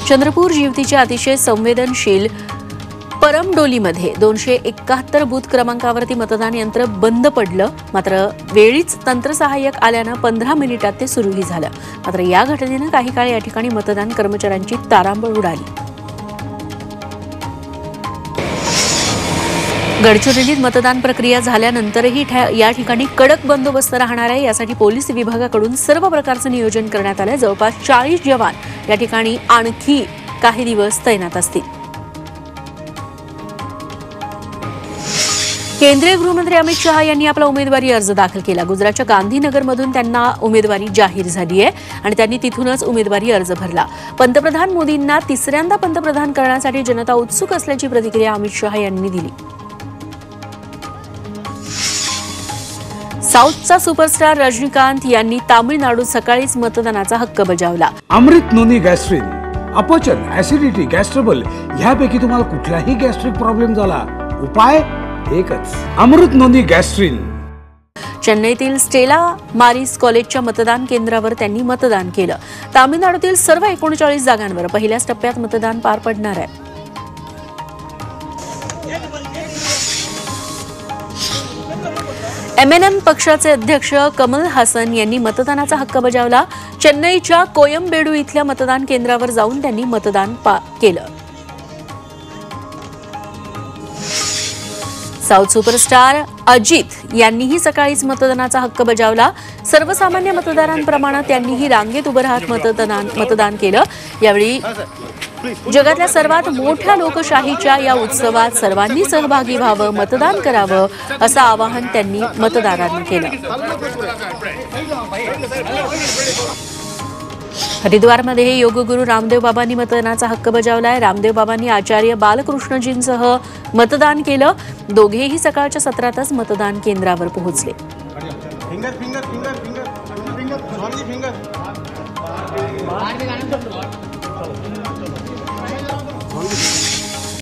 चंद्रपूर जिवतीच्या अतिशय संवेदनशील परमडोलीमध्ये 271 बूथ क्रमांकावरती मतदान यंत्र बंद पडलं। मात्र वेळीच तंत्रसहाय्यक आल्यानं 15 मिनिटात ते सुरूही झालं। मात्र या घटनेनं काही काळ या ठिकाणी मतदान कर्मचाऱ्यांची तारांबळ उडाली। गडचिरोलीत मतदान प्रक्रिया झाल्यानंतरही या ठिकाणी कडक बंदोबस्त राहणार आहे। यासाठी पोलीस विभागाकडून सर्व प्रकारचं नियोजन करण्यात आलं। जवळपास 40 जवान या ठिकाणी आणखी काही दिवस तैनात असतील। केंद्रीय गृहमंत्री अमित शहा यांनी आपला उमेदवारी अर्ज दाखल केला। गुजरातच्या गांधीनगरमधून त्यांना उमेदवारी जाहीर झाली आहे आणि त्यांनी तिथूनच उमेदवारी अर्ज भरला। पंतप्रधान मोदींना तिसऱ्यांदा पंतप्रधान करण्यासाठी जनता उत्सुक असल्याची प्रतिक्रिया अमित शहा यांनी दिली। साऊथचा सुपरस्टार रजनीकांत यांनी तामिळनाडूत सकाळीच मतदानाचा हक्क बजावला। अमृत नोनी गॅस्ट्रिन, अपचन, ऍसिडिटी, गॅस्ट्रबल यापैकी तुम्हाला कुठलाही गॅस्ट्रिक प्रॉब्लेम झाला, उपाय एकच, अमृत नोनी गॅस्ट्रिन। चेन्नईतील स्टेला मारिस कॉलेजच्या मतदान केंद्रावर त्यांनी मतदान केलं। तामिळनाडूतील सर्व 39 जागांवर पहिल्याच टप्प्यात मतदान पार पडणार आहे। MNM पक्षाचे अध्यक्ष कमल हासन यांनी मतदानाचा हक्क बजावला। चेन्नईच्या कोयम्बेडू इथल्या मतदान केंद्रावर जाऊन त्यांनी मतदान केलं। साऊथ सुपरस्टार अजित यांनीही सकाळीच मतदानाचा हक्क बजावला। सर्वसामान्य मतदारांप्रमाणे त्यांनीही रांगेत उभं राहत मतदान केलं। यावेळी जगातल्या सर्वात मोठ्या लोकशाहीच्या या उत्सवात सर्वांनी सहभागी व्हावं, मतदान करावं असं आवाहन त्यांनी मतदारांना केलं। हरिद्वारमध्ये योगगुरू रामदेव बाबांनी मतदानाचा हक्क बजावलाय। रामदेव बाबांनी आचार्य बालकृष्णजींसह मतदान केलं। दोघेही सकाळच्या सत्रातच मतदान केंद्रावर पोहोचले। फिंगर